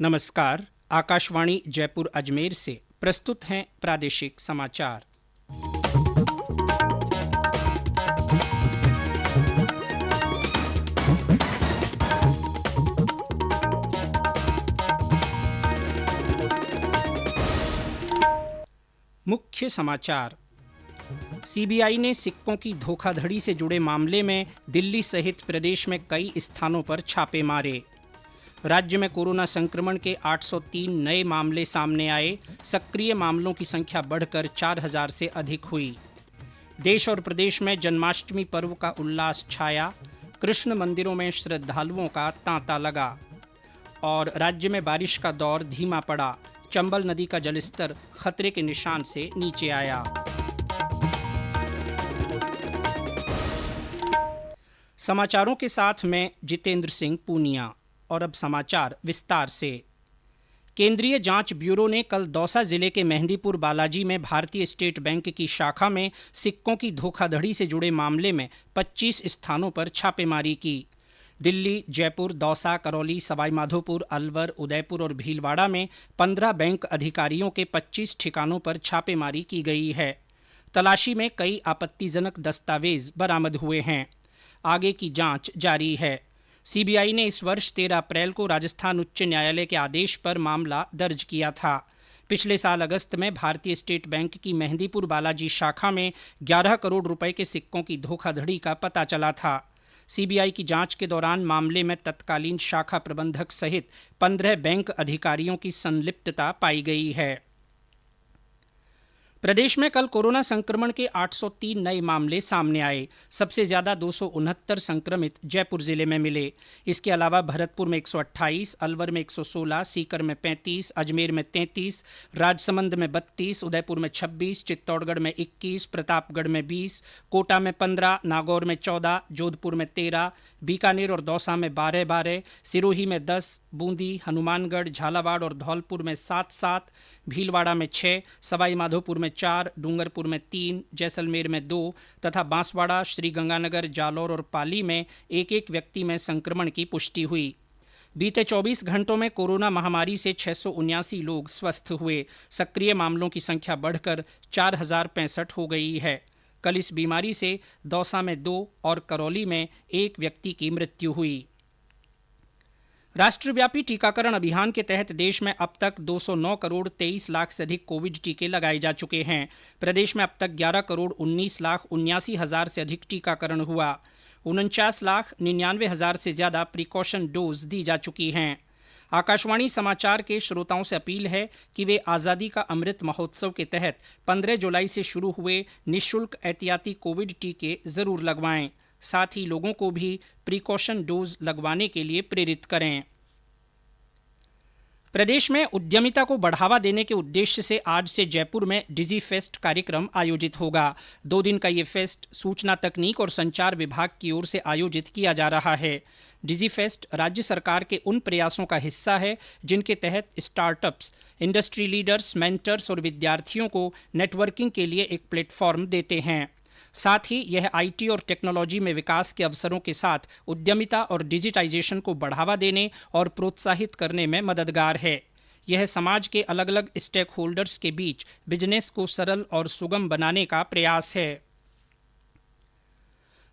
नमस्कार। आकाशवाणी जयपुर अजमेर से प्रस्तुत हैं प्रादेशिक समाचार। मुख्य समाचार। सीबीआई ने सिक्कों की धोखाधड़ी से जुड़े मामले में दिल्ली सहित प्रदेश में कई स्थानों पर छापे मारे। राज्य में कोरोना संक्रमण के 803 नए मामले सामने आए। सक्रिय मामलों की संख्या बढ़कर 4000 से अधिक हुई। देश और प्रदेश में जन्माष्टमी पर्व का उल्लास छाया। कृष्ण मंदिरों में श्रद्धालुओं का तांता लगा। और राज्य में बारिश का दौर धीमा पड़ा। चंबल नदी का जलस्तर खतरे के निशान से नीचे आया। समाचारों के साथ मैं जितेंद्र सिंह पूनिया। और अब समाचार विस्तार से। केंद्रीय जांच ब्यूरो ने कल दौसा जिले के मेहंदीपुर बालाजी में भारतीय स्टेट बैंक की शाखा में सिक्कों की धोखाधड़ी से जुड़े मामले में 25 स्थानों पर छापेमारी की। दिल्ली, जयपुर, दौसा, करौली, सवाईमाधोपुर, अलवर, उदयपुर और भीलवाड़ा में 15 बैंक अधिकारियों के 25 ठिकानों पर छापेमारी की गई है। तलाशी में कई आपत्तिजनक दस्तावेज बरामद हुए हैं। आगे की जांच जारी है। सीबीआई ने इस वर्ष 13 अप्रैल को राजस्थान उच्च न्यायालय के आदेश पर मामला दर्ज किया था। पिछले साल अगस्त में भारतीय स्टेट बैंक की मेहंदीपुर बालाजी शाखा में 11 करोड़ रुपए के सिक्कों की धोखाधड़ी का पता चला था। सीबीआई की जांच के दौरान मामले में तत्कालीन शाखा प्रबंधक सहित 15 बैंक अधिकारियों की संलिप्तता पाई गई है। प्रदेश में कल कोरोना संक्रमण के 803 नए मामले सामने आए। सबसे ज्यादा 269 संक्रमित जयपुर जिले में मिले। इसके अलावा भरतपुर में 128, अलवर में 116, सीकर में 35, अजमेर में 33, राजसमंद में 32, उदयपुर में 26, चित्तौड़गढ़ में 21, प्रतापगढ़ में 20, कोटा में 15, नागौर में 14, जोधपुर में 13, बीकानेर और दौसा में 12-12, सिरोही में 10, बूंदी, हनुमानगढ़, झालावाड़ और धौलपुर में 7-7, भीलवाड़ा में 6, सवाईमाधोपुर में 4, डूंगरपुर में 3, जैसलमेर में 2 तथा बांसवाड़ा, श्रीगंगानगर, जालौर और पाली में एक व्यक्ति में संक्रमण की पुष्टि हुई। बीते 24 घंटों में कोरोना महामारी से 679 लोग स्वस्थ हुए। सक्रिय मामलों की संख्या बढ़कर 4065 हो गई है। कल इस बीमारी से दौसा में 2 और करौली में 1 व्यक्ति की मृत्यु हुई। राष्ट्रव्यापी टीकाकरण अभियान के तहत देश में अब तक 209 करोड़ 23 लाख से अधिक कोविड टीके लगाए जा चुके हैं। प्रदेश में अब तक 11 करोड़ 19 लाख 79 हजार से अधिक टीकाकरण हुआ। 49 लाख 99 हजार से ज्यादा प्रिकॉशन डोज दी जा चुकी हैं। आकाशवाणी समाचार के श्रोताओं से अपील है कि वे आज़ादी का अमृत महोत्सव के तहत 15 जुलाई से शुरू हुए निःशुल्क एहतियाती कोविड टीके जरूर लगवाएं। साथ ही लोगों को भी प्रिकॉशन डोज लगवाने के लिए प्रेरित करें। प्रदेश में उद्यमिता को बढ़ावा देने के उद्देश्य से आज से जयपुर में डिजी फेस्ट कार्यक्रम आयोजित होगा। 2 दिन का ये फेस्ट सूचना तकनीक और संचार विभाग की ओर से आयोजित किया जा रहा है। डिजी फेस्ट राज्य सरकार के उन प्रयासों का हिस्सा है जिनके तहत स्टार्टअप्स, इंडस्ट्री लीडर्स, मेंटर्स और विद्यार्थियों को नेटवर्किंग के लिए एक प्लेटफॉर्म देते हैं। साथ ही यह आईटी और टेक्नोलॉजी में विकास के अवसरों के साथ उद्यमिता और डिजिटाइजेशन को बढ़ावा देने और प्रोत्साहित करने में मददगार है। यह समाज के अलग अलग स्टेक होल्डर्स के बीच बिजनेस को सरल और सुगम बनाने का प्रयास है।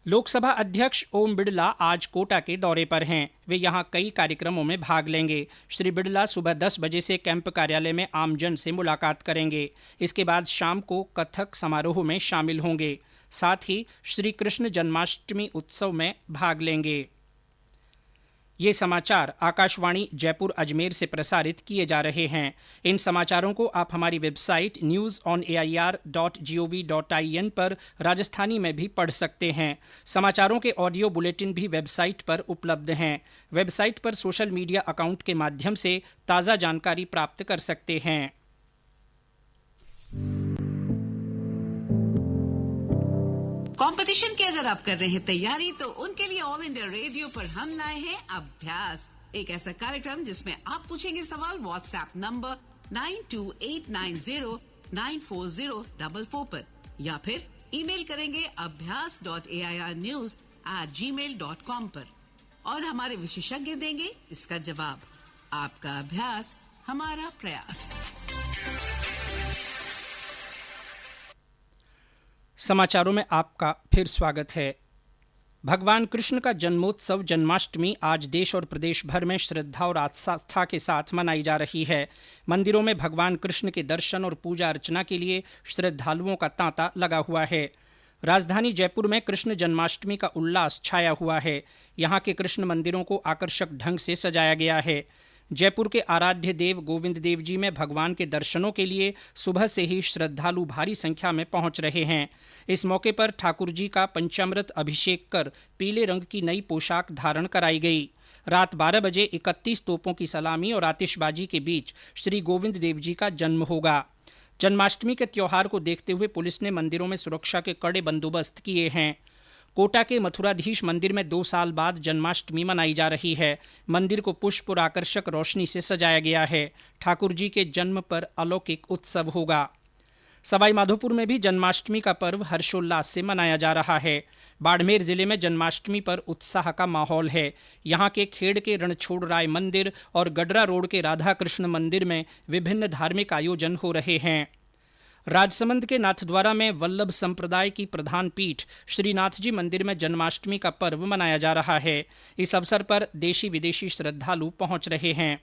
लोकसभा अध्यक्ष ओम बिड़ला आज कोटा के दौरे पर हैं। वे यहां कई कार्यक्रमों में भाग लेंगे। श्री बिड़ला सुबह 10 बजे से कैंप कार्यालय में आमजन से मुलाकात करेंगे। इसके बाद शाम को कथक समारोह में शामिल होंगे। साथ ही श्री कृष्ण जन्माष्टमी उत्सव में भाग लेंगे। ये समाचार आकाशवाणी जयपुर अजमेर से प्रसारित किए जा रहे हैं। इन समाचारों को आप हमारी वेबसाइट newsonair.gov.in पर राजस्थानी में भी पढ़ सकते हैं। समाचारों के ऑडियो बुलेटिन भी वेबसाइट पर उपलब्ध हैं। वेबसाइट पर सोशल मीडिया अकाउंट के माध्यम से ताज़ा जानकारी प्राप्त कर सकते हैं। कंपटीशन की अगर आप कर रहे हैं तैयारी, तो उनके लिए ऑल इंडिया रेडियो पर हम लाए हैं अभ्यास, एक ऐसा कार्यक्रम जिसमें आप पूछेंगे सवाल व्हाट्सएप नंबर 9289094044 पर, या फिर ईमेल करेंगे abhyas.airnews@gmail.com पर, और हमारे विशेषज्ञ देंगे इसका जवाब। आपका अभ्यास हमारा प्रयास। समाचारों में आपका फिर स्वागत है। भगवान कृष्ण का जन्मोत्सव जन्माष्टमी आज देश और प्रदेश भर में श्रद्धा और आस्था के साथ मनाई जा रही है। मंदिरों में भगवान कृष्ण के दर्शन और पूजा अर्चना के लिए श्रद्धालुओं का तांता लगा हुआ है। राजधानी जयपुर में कृष्ण जन्माष्टमी का उल्लास छाया हुआ है। यहाँ के कृष्ण मंदिरों को आकर्षक ढंग से सजाया गया है। जयपुर के आराध्य देव गोविंद देव जी में भगवान के दर्शनों के लिए सुबह से ही श्रद्धालु भारी संख्या में पहुंच रहे हैं। इस मौके पर ठाकुर जी का पंचामृत अभिषेक कर पीले रंग की नई पोशाक धारण कराई गई। रात 12 बजे 31 तोपों की सलामी और आतिशबाजी के बीच श्री गोविंद देव जी का जन्म होगा। जन्माष्टमी के त्योहार को देखते हुए पुलिस ने मंदिरों में सुरक्षा के कड़े बंदोबस्त किए हैं। कोटा के मथुराधीश मंदिर में 2 साल बाद जन्माष्टमी मनाई जा रही है। मंदिर को पुष्प और आकर्षक रोशनी से सजाया गया है। ठाकुर जी के जन्म पर अलौकिक उत्सव होगा। सवाईमाधोपुर में भी जन्माष्टमी का पर्व हर्षोल्लास से मनाया जा रहा है। बाड़मेर जिले में जन्माष्टमी पर उत्साह का माहौल है। यहाँ के खेड़ के रणछोड़राय मंदिर और गडरा रोड के राधा कृष्ण मंदिर में विभिन्न धार्मिक आयोजन हो रहे हैं। राजसमंद के नाथद्वारा में वल्लभ संप्रदाय की प्रधान पीठ श्रीनाथ जी मंदिर में जन्माष्टमी का पर्व मनाया जा रहा है। इस अवसर पर देशी विदेशी श्रद्धालु पहुंच रहे हैं।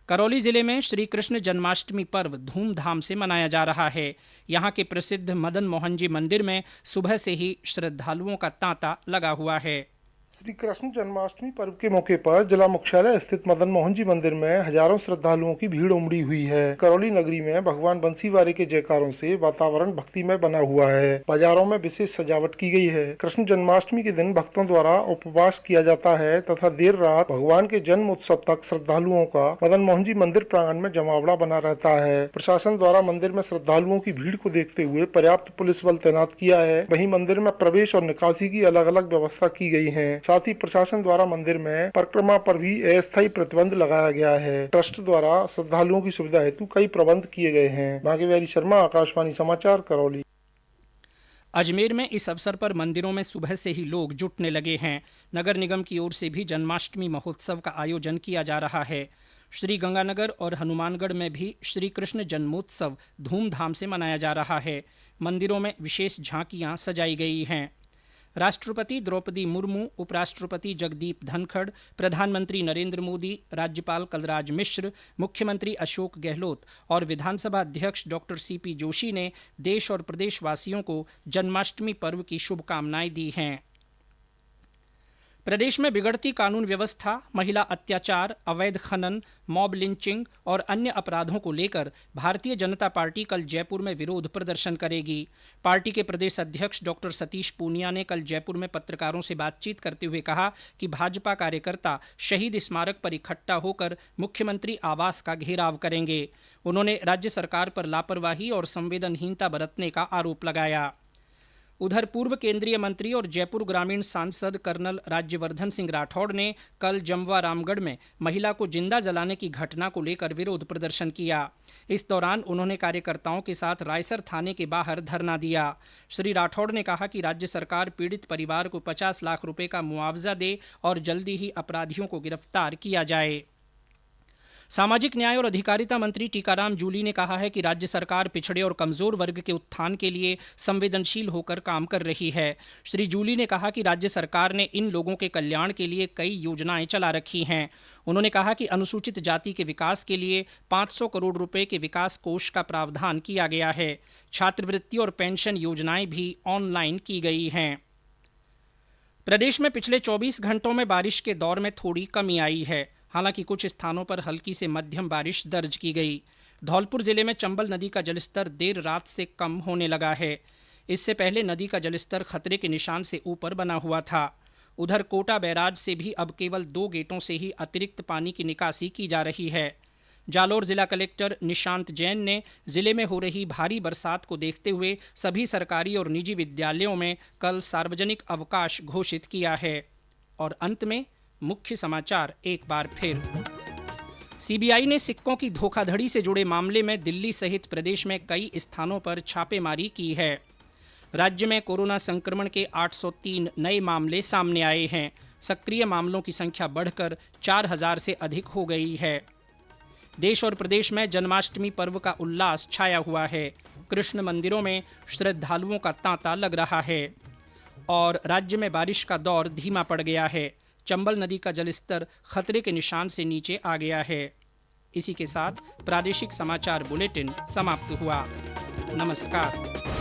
करौली जिले में श्री कृष्ण जन्माष्टमी पर्व धूमधाम से मनाया जा रहा है। यहाँ के प्रसिद्ध मदन मोहन जी मंदिर में सुबह से ही श्रद्धालुओं का तांता लगा हुआ है। श्री कृष्ण जन्माष्टमी पर्व के मौके पर जिला मुख्यालय स्थित मदन मोहन जी मंदिर में हजारों श्रद्धालुओं की भीड़ उमड़ी हुई है। करौली नगरी में भगवान बंसीवारे के जयकारों से वातावरण भक्तिमय बना हुआ है। बाजारों में विशेष सजावट की गई है। कृष्ण जन्माष्टमी के दिन भक्तों द्वारा उपवास किया जाता है तथा देर रात भगवान के जन्म उत्सव तक श्रद्धालुओं का मदन मोहन जी मंदिर प्रांगण में जमावड़ा बना रहता है। प्रशासन द्वारा मंदिर में श्रद्धालुओं की भीड़ को देखते हुए पर्याप्त पुलिस बल तैनात किया है। वहीं मंदिर में प्रवेश और निकासी की अलग अलग व्यवस्था की गई है। साथ ही प्रशासन द्वारा मंदिर में परिक्रमा पर भी अस्थायी प्रतिबंध लगाया गया है। ट्रस्ट द्वारा श्रद्धालुओं की सुविधा हेतु कई प्रबंध किए गए हैं। भाग्यवारी शर्मा, आकाशवाणी समाचार, करौली। अजमेर में इस अवसर पर मंदिरों में सुबह से ही लोग जुटने लगे हैं। नगर निगम की ओर से भी जन्माष्टमी महोत्सव का आयोजन किया जा रहा है। श्री गंगानगर और हनुमानगढ़ में भी श्री कृष्ण जन्मोत्सव धूमधाम से मनाया जा रहा है। मंदिरों में विशेष झांकियां सजाई गई हैं। राष्ट्रपति द्रौपदी मुर्मू, उपराष्ट्रपति जगदीप धनखड़, प्रधानमंत्री नरेंद्र मोदी, राज्यपाल कलराज मिश्र, मुख्यमंत्री अशोक गहलोत और विधानसभा अध्यक्ष डॉक्टर सीपी जोशी ने देश और प्रदेशवासियों को जन्माष्टमी पर्व की शुभकामनाएं दी हैं। प्रदेश में बिगड़ती कानून व्यवस्था, महिला अत्याचार, अवैध खनन, मॉब लिंचिंग और अन्य अपराधों को लेकर भारतीय जनता पार्टी कल जयपुर में विरोध प्रदर्शन करेगी। पार्टी के प्रदेश अध्यक्ष डॉक्टर सतीश पूनिया ने कल जयपुर में पत्रकारों से बातचीत करते हुए कहा कि भाजपा कार्यकर्ता शहीद स्मारक पर इकट्ठा होकर मुख्यमंत्री आवास का घेराव करेंगे। उन्होंने राज्य सरकार पर लापरवाही और संवेदनहीनता बरतने का आरोप लगाया। उधर पूर्व केंद्रीय मंत्री और जयपुर ग्रामीण सांसद कर्नल राज्यवर्धन सिंह राठौड़ ने कल जमवा रामगढ़ में महिला को जिंदा जलाने की घटना को लेकर विरोध प्रदर्शन किया। इस दौरान उन्होंने कार्यकर्ताओं के साथ रायसर थाने के बाहर धरना दिया। श्री राठौड़ ने कहा कि राज्य सरकार पीड़ित परिवार को 50 लाख रुपए का मुआवजा दे और जल्दी ही अपराधियों को गिरफ्तार किया जाए। सामाजिक न्याय और अधिकारिता मंत्री टीकाराम जूली ने कहा है कि राज्य सरकार पिछड़े और कमजोर वर्ग के उत्थान के लिए संवेदनशील होकर काम कर रही है। श्री जूली ने कहा कि राज्य सरकार ने इन लोगों के कल्याण के लिए कई योजनाएं चला रखी हैं। उन्होंने कहा कि अनुसूचित जाति के विकास के लिए 500 करोड़ रुपए के विकास कोष का प्रावधान किया गया है। छात्रवृत्ति और पेंशन योजनाएं भी ऑनलाइन की गई हैं। प्रदेश में पिछले 24 घंटों में बारिश के दौर में थोड़ी कमी आई है। हालांकि कुछ स्थानों पर हल्की से मध्यम बारिश दर्ज की गई। धौलपुर जिले में चंबल नदी का जलस्तर देर रात से कम होने लगा है। इससे पहले नदी का जलस्तर खतरे के निशान से ऊपर बना हुआ था। उधर कोटा बैराज से भी अब केवल 2 गेटों से ही अतिरिक्त पानी की निकासी की जा रही है। जालौर जिला कलेक्टर निशांत जैन ने जिले में हो रही भारी बरसात को देखते हुए सभी सरकारी और निजी विद्यालयों में कल सार्वजनिक अवकाश घोषित किया है। और अंत में मुख्य समाचार एक बार फिर। सीबीआई ने सिक्कों की धोखाधड़ी से जुड़े मामले में दिल्ली सहित प्रदेश में कई स्थानों पर छापेमारी की है। राज्य में कोरोना संक्रमण के 803 नए मामले सामने आए हैं। सक्रिय मामलों की संख्या बढ़कर 4000 से अधिक हो गई है। देश और प्रदेश में जन्माष्टमी पर्व का उल्लास छाया हुआ है। कृष्ण मंदिरों में श्रद्धालुओं का तांता लग रहा है और राज्य में बारिश का दौर धीमा पड़ गया है। चंबल नदी का जलस्तर खतरे के निशान से नीचे आ गया है। इसी के साथ प्रादेशिक समाचार बुलेटिन समाप्त हुआ। नमस्कार।